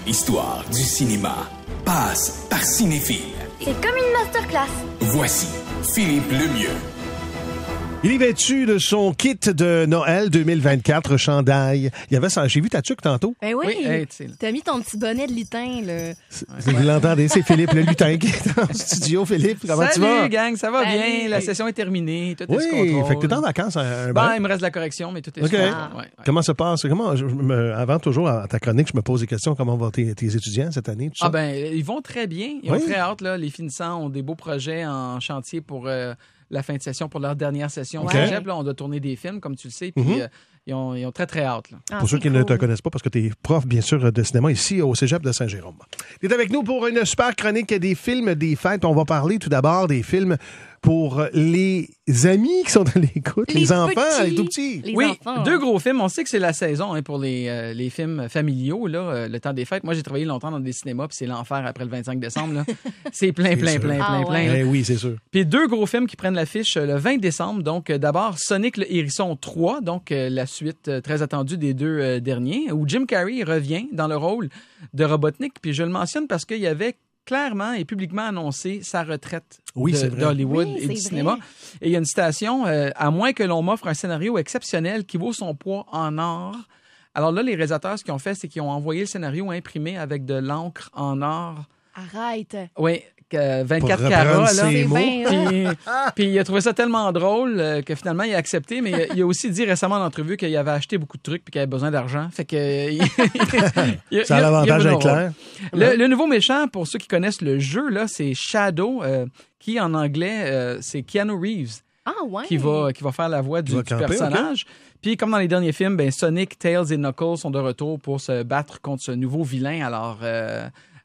L'histoire du cinéma passe par Cinéphile. C'est comme une masterclass. Voici Philippe Lemieux. Il est vêtu de son kit de Noël 2024, chandail. Il y avait ça. J'ai vu ta tuque tantôt. Ben oui, hey, t'as mis ton petit bonnet de lutin, là. Vous l'entendez, c'est Philippe le lutin qui est en studio. Philippe, comment tu vas? Salut, gang, ça va Salut. bien? La session est terminée, tout est sous Oui, contrôle. fait que t'es en vacances. Il me reste de la correction, mais tout est OK. sous contrôle. Ouais. Comment ça passe? Avant toujours, à ta chronique, je me pose des questions. Comment vont tes étudiants cette année? Tout ça? Ils vont très bien. Ils ont très hâte, là. Les finissants ont des beaux projets en chantier pour la fin de session, pour leur dernière session au cégep. Là, on doit tourner des films, comme tu le sais, puis ils ont très, très hâte. Là. Pour ceux qui ne te connaissent pas, parce que tu es prof, bien sûr, de cinéma ici au cégep de Saint-Jérôme. Tu es avec nous pour une super chronique des films des fêtes. On va parler tout d'abord des films pour les amis qui sont à l'écoute, les enfants, petits. les tout petits. Les Oui, enfants. 2 gros films. On sait que c'est la saison pour les films familiaux, là, le temps des fêtes. Moi, j'ai travaillé longtemps dans des cinémas, puis c'est l'enfer après le 25 décembre. Là. C'est plein. Eh oui, c'est sûr. Puis 2 gros films qui prennent l'affiche le 20 décembre. Donc, d'abord, Sonic le Hérisson 3, donc la suite très attendue des 2 derniers, où Jim Carrey revient dans le rôle de Robotnik. Puis je le mentionne parce qu'il y avait clairement et publiquement annoncé sa retraite d'Hollywood et du cinéma. Et il y a une citation, à moins que l'on m'offre un scénario exceptionnel qui vaut son poids en or. Alors là, les réalisateurs, ce qu'ils ont fait, c'est qu'ils ont envoyé le scénario imprimé avec de l'encre en or. Arrête. Oui, 24 Pour carats. reprendre Là. ses mots. Puis il a trouvé ça tellement drôle que finalement, il a accepté. Mais il a aussi dit récemment en entrevue qu'il avait acheté beaucoup de trucs puis qu'il avait besoin d'argent. Fait que... Ça a l'avantage d'être clair. Le nouveau méchant, pour ceux qui connaissent le jeu, là, c'est Shadow, qui en anglais, c'est Keanu Reeves. Ah ouais. Qui va faire la voix du personnage. Okay. Puis, comme dans les derniers films, Sonic, Tails et Knuckles sont de retour pour se battre contre ce nouveau vilain. Alors,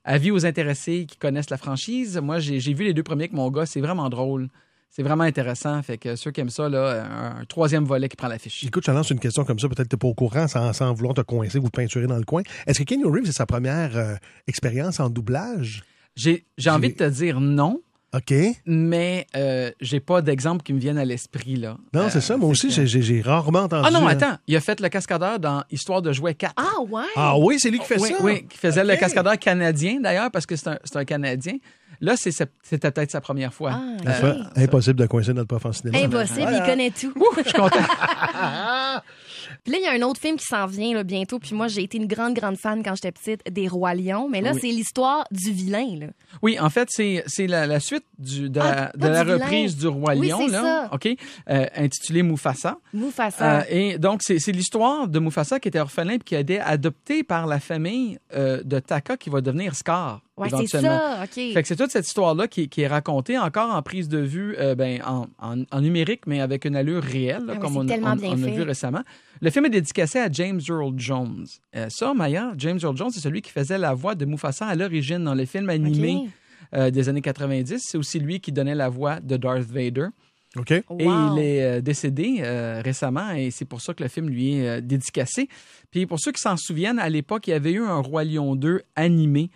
avis aux intéressés qui connaissent la franchise. Moi, j'ai vu les 2 premiers avec mon gars. C'est vraiment drôle. C'est vraiment intéressant. Fait que ceux qui aiment ça, là, un 3e volet qui prend l'affiche. Écoute, je te lance une question comme ça. Peut-être que tu n'es pas au courant sans vouloir te coincer ou te peinturer dans le coin. Est-ce que Keanu Reeves, c'est sa première expérience en doublage? J'ai envie de te dire non. OK. Mais j'ai pas d'exemple qui me viennent à l'esprit, là. Non, c'est ça. Moi aussi, j'ai rarement entendu. Ah non, attends. Il a fait le cascadeur dans Histoire de jouets 4. Ah ouais. Ah oui, c'est lui qui fait ça? Oui, qui faisait le cascadeur canadien, d'ailleurs, parce que c'est un Canadien. Là, c'était peut-être sa première fois. Impossible de coincer notre prof en cinéma. Impossible, il connaît tout. Je suis content. Puis là, il y a un autre film qui s'en vient là, bientôt. Puis moi, j'ai été une grande fan quand j'étais petite des Rois Lions. Mais là, c'est l'histoire du vilain. Là. Oui, en fait, c'est la suite de la reprise du Roi Lion. Oui, c'est là, ça. OK, intitulée Mufasa. Mufasa. Et donc, c'est l'histoire de Mufasa qui était orphelin et qui a été adopté par la famille de Taka qui va devenir Scar. Ouais, c'est éventuellement. ça, OK. Fait que c'est toute cette histoire-là qui est racontée encore en prise de vue en numérique, mais avec une allure réelle, là, comme on a vu récemment. Le film est dédicacé à James Earl Jones. Maya, James Earl Jones, c'est celui qui faisait la voix de Mufasa à l'origine dans le film animé des années 90. C'est aussi lui qui donnait la voix de Darth Vader. OK. Et il est décédé récemment et c'est pour ça que le film lui est dédicacé. Puis pour ceux qui s'en souviennent, à l'époque, il y avait eu un Roi Lion 2 animé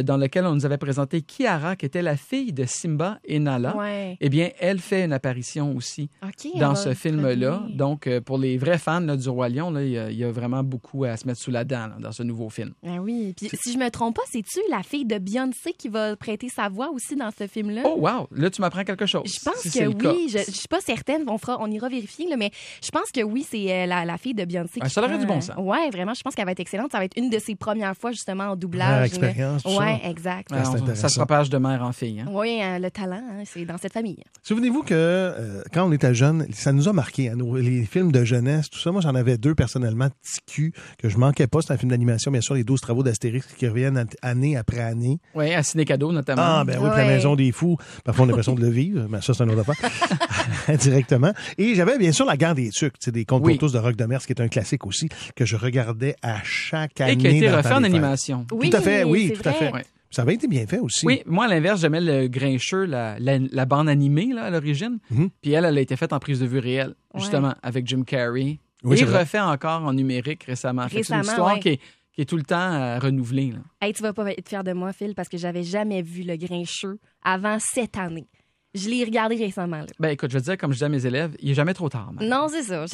dans lequel on nous avait présenté Kiara, qui était la fille de Simba et Nala. Ouais. Eh bien, elle fait une apparition aussi dans ce film-là. Donc, pour les vrais fans là, du Roi Lion, là, il y a vraiment beaucoup à se mettre sous la dent là, dans ce nouveau film. Ah oui. Puis, si je me trompe pas, c'est-tu la fille de Beyoncé qui va prêter sa voix aussi dans ce film-là? Oh, wow! Là, tu m'apprends quelque chose. Je pense que oui. Je suis pas certaine. On ira vérifier, là, mais je pense que oui, c'est la fille de Beyoncé. Ça aurait du bon sens. Oui, vraiment. Je pense qu'elle va être excellente. Ça va être une de ses premières fois, justement, en doublage. Expérience, tout ça. Oui, exact. Ça se propage de mère en fille. Hein? Oui, le talent, c'est dans cette famille. Souvenez-vous que quand on était jeune, ça nous a marqué, hein, les films de jeunesse, tout ça. Moi, j'en avais 2 personnellement, TQ, que je manquais pas. C'est un film d'animation, bien sûr, les 12 travaux d'Astérix qui reviennent année après année. Oui, à Ciné Cadeau notamment. Ah, ben oui, puis la Maison des Fous. Parfois, on a l'impression de le vivre, mais ça, c'est un autre affaire. Directement. Et j'avais bien sûr La Guerre des Tucs, des contes pour tous de Roch Demers, qui est un classique aussi, que je regardais à chaque année. Et qui a été refait en animation. Oui, tout à fait, oui, tout à fait. Ouais. Ça avait été bien fait aussi. Oui, moi, à l'inverse, j'aimais le Grincheux, la bande animée là, à l'origine. Puis elle a été faite en prise de vue réelle, justement, avec Jim Carrey. Oui, et refait encore en numérique récemment. C'est une histoire qui est tout le temps renouvelée. Là. Hey, tu vas pas être fier de moi, Phil, parce que j'avais jamais vu le Grincheux avant cette année. Je l'ai regardé récemment. Là. Ben écoute, je veux dire, comme je dis à mes élèves, il n'est jamais trop tard. Man. Non, c'est ça.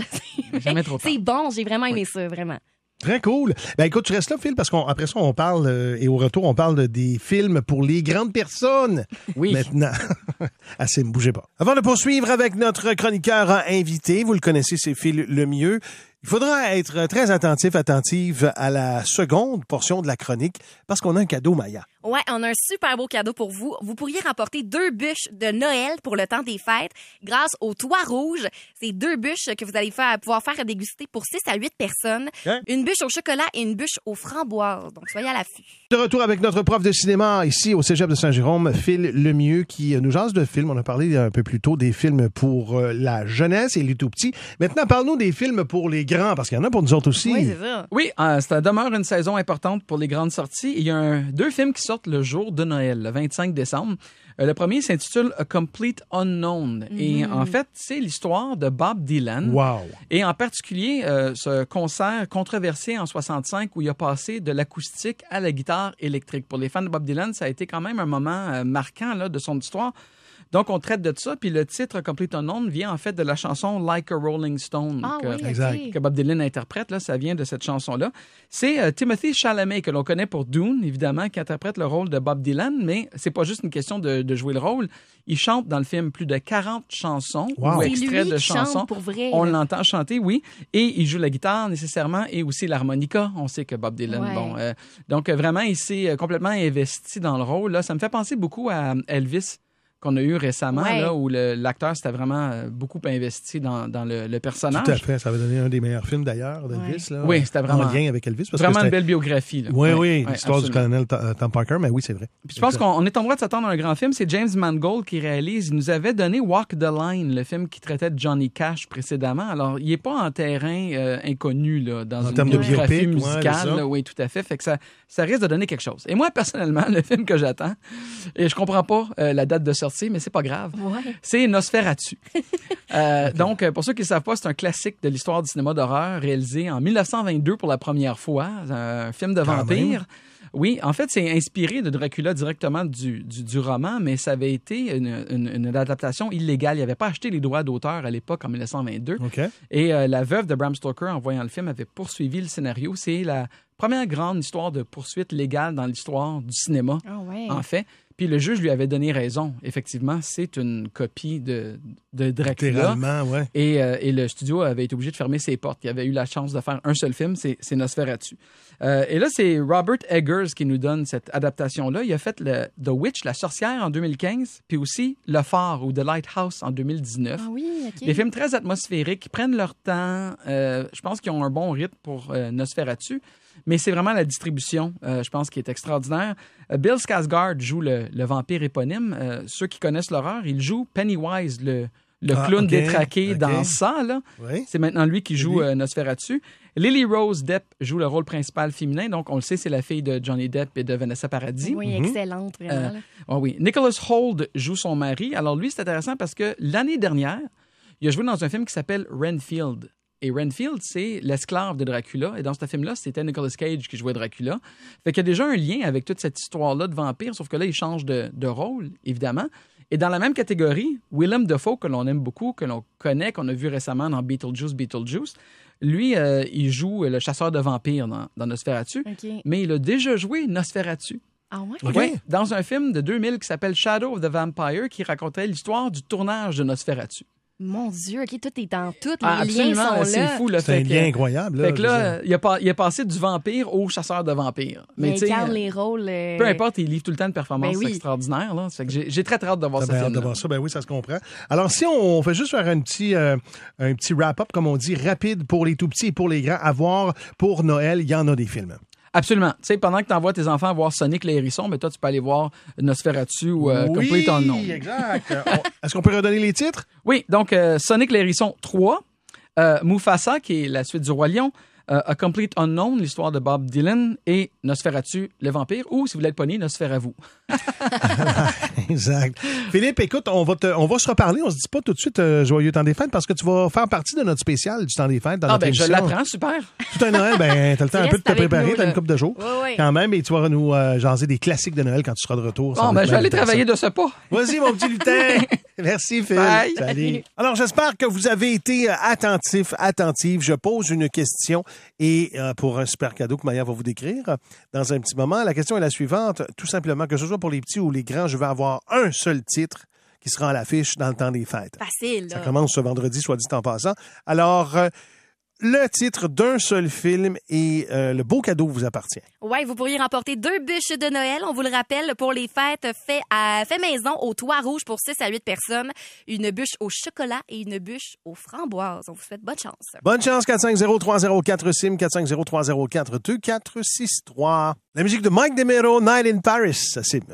Jamais trop tard. C'est bon, j'ai vraiment aimé ça, vraiment. Très cool. Ben écoute, tu restes là, Phil, parce qu'après ça, on parle, et au retour, on parle des films pour les grandes personnes. Oui. Maintenant. Assez, ne bougez pas. Avant de poursuivre avec notre chroniqueur invité, vous le connaissez, c'est Phil Lemieux. Il faudra être très attentive à la seconde portion de la chronique, parce qu'on a un cadeau, Maya. Ouais, on a un super beau cadeau pour vous. Vous pourriez remporter 2 bûches de Noël pour le temps des fêtes grâce au Toit Rouge. C'est 2 bûches que vous allez pouvoir faire déguster pour 6 à 8 personnes. Hein? Une bûche au chocolat et une bûche aux framboises. Donc, soyez à l'affût. De retour avec notre prof de cinéma ici au Cégep de Saint-Jérôme, Phil Lemieux, qui nous jase de films. On a parlé un peu plus tôt des films pour la jeunesse et les tout-petits. Maintenant, parle-nous des films pour les grands, parce qu'il y en a pour nous autres aussi. Oui, c'est ça. Oui, ça demeure une saison importante pour les grandes sorties. Il y a 2 films qui sortent le jour de Noël, le 25 décembre. Le premier s'intitule A Complete Unknown. Et en fait, c'est l'histoire de Bob Dylan. Wow. Et en particulier, ce concert controversé en 65 où il a passé de l'acoustique à la guitare électrique. Pour les fans de Bob Dylan, ça a été quand même un moment marquant là, de son histoire. Donc, on traite de ça. Puis le titre Complete Unknown vient en fait de la chanson Like a Rolling Stone que Bob Dylan interprète. Là, ça vient de cette chanson-là. C'est Timothée Chalamet, que l'on connaît pour Dune, évidemment, qui interprète le rôle de Bob Dylan. Mais c'est pas juste une question de jouer le rôle. Il chante dans le film plus de 40 chansons ou extraits de chansons. Pour vrai, on l'entend chanter, oui. Et il joue la guitare nécessairement et aussi l'harmonica. On sait que Bob Dylan, donc vraiment, il s'est complètement investi dans le rôle. Là, ça me fait penser beaucoup à Elvis, qu'on a eu récemment, là, où l'acteur s'était vraiment beaucoup investi dans le personnage. Tout à fait. Ça avait donné un des meilleurs films, d'ailleurs, d'Elvis. Ouais. Oui, c'était vraiment... En lien avec Elvis. Parce vraiment que une belle biographie. Là. Oui, l'histoire du colonel Tom Parker, mais oui, c'est vrai. Puis je pense qu'on est en droit de s'attendre à un grand film. C'est James Mangold qui réalise. Il nous avait donné Walk the Line, le film qui traitait de Johnny Cash précédemment. Alors, il n'est pas en terrain inconnu là, dans une biographie musicale. Oui, tout à fait. Fait que ça risque de donner quelque chose. Et moi, personnellement, le film que j'attends, et je comprends pas la date de sortie, mais c'est pas grave. Ouais. C'est Nosferatu. Donc, pour ceux qui ne savent pas, c'est un classique de l'histoire du cinéma d'horreur réalisé en 1922 pour la première fois. Un film de vampire. Oui, en fait, c'est inspiré de Dracula directement du roman, mais ça avait été une adaptation illégale. Il n'avait pas acheté les droits d'auteur à l'époque, en 1922. Okay. Et la veuve de Bram Stoker, en voyant le film, avait poursuivi le scénario. C'est la première grande histoire de poursuite légale dans l'histoire du cinéma, en fait. Puis le juge lui avait donné raison. Effectivement, c'est une copie de Dracula. Littéralement, oui. Et le studio avait été obligé de fermer ses portes. Il avait eu la chance de faire un seul film, c'est Nosferatu. Et là, c'est Robert Eggers qui nous donne cette adaptation-là. Il a fait The Witch, La Sorcière, en 2015, puis aussi Le Phare ou The Lighthouse en 2019. Ah oui, OK. Des films très atmosphériques qui prennent leur temps. Je pense qu'ils ont un bon rythme pour Nosferatu. Mais c'est vraiment la distribution, je pense, qui est extraordinaire. Bill Skarsgård joue le vampire éponyme. Ceux qui connaissent l'horreur, il joue Pennywise, le clown détraqué dans ça. Là. Oui. C'est maintenant lui qui joue Nosferatu. Lily Rose Depp joue le rôle principal féminin. Donc, on le sait, c'est la fille de Johnny Depp et de Vanessa Paradis. Oui, excellente, vraiment. Oui. Nicholas Hoult joue son mari. Alors, lui, c'est intéressant parce que l'année dernière, il a joué dans un film qui s'appelle Renfield. Et Renfield, c'est l'esclave de Dracula. Et dans ce film-là, c'était Nicolas Cage qui jouait Dracula. Fait qu'il y a déjà un lien avec toute cette histoire-là de vampire, sauf que là, il change de rôle, évidemment. Et dans la même catégorie, Willem Dafoe, que l'on aime beaucoup, que l'on connaît, qu'on a vu récemment dans Beetlejuice, lui, il joue le chasseur de vampires dans Nosferatu. Okay. Mais il a déjà joué Nosferatu. Ah ouais? Okay. Oui, dans un film de 2000 qui s'appelle Shadow of the Vampire, qui racontait l'histoire du tournage de Nosferatu. Mon Dieu, OK, tout est dans tout. Les liens sont là. C'est fou. C'est un lien incroyable. Fait que là, il a passé du vampire au chasseur de vampires. Mais il incarne les rôles. Peu importe, il livre tout le temps de performances extraordinaires. Là. Fait que j'ai très hâte de voir ce film. Ben oui, ça se comprend. Alors, si on fait juste faire un petit wrap-up, comme on dit, rapide pour les tout-petits et pour les grands, à voir pour Noël, il y en a des films. Absolument. Tu sais, pendant que tu envoies tes enfants voir Sonic le Hérisson, mais toi, tu peux aller voir Nosferatu ou Complete Unknown. Oui, exact. Est-ce qu'on peut redonner les titres? Oui, donc Sonic le Hérisson 3, Mufasa, qui est la suite du Roi Lion, A Complete Unknown, l'histoire de Bob Dylan, et Nosferatu, le vampire, ou, si vous voulez le pogner, Nosferatu. Exact. Philippe, écoute, on va se reparler. On se dit pas tout de suite joyeux temps des fêtes parce que tu vas faire partie de notre spécial du temps des fêtes dans notre émission. Je l'apprends, super. Tout un Noël, t'as le temps un peu de te préparer, t'as une couple de jours. Oui. Quand même, et tu vas nous jaser des classiques de Noël quand tu seras de retour. Bon, je vais aller travailler de ce pas. Vas-y, mon petit lutin. Merci, Phil. Bye. Salut. Alors, j'espère que vous avez été attentifs. Je pose une question. et pour un super cadeau que Maya va vous décrire dans un petit moment. La question est la suivante, tout simplement, que ce soit pour les petits ou les grands, je vais avoir un seul titre qui sera à l'affiche dans le temps des fêtes. Facile, là. Ça commence ce vendredi, soit dit en passant. Alors, le titre d'un seul film et le beau cadeau vous appartient. Oui, vous pourriez remporter 2 bûches de Noël. On vous le rappelle, pour les fêtes, fait maison au Toit Rouge pour 6 à 8 personnes. Une bûche au chocolat et une bûche aux framboises. On vous souhaite bonne chance. Bonne chance, 450-304-SIM, 450-304-2463. La musique de Mike DeMero, Night in Paris, SIM.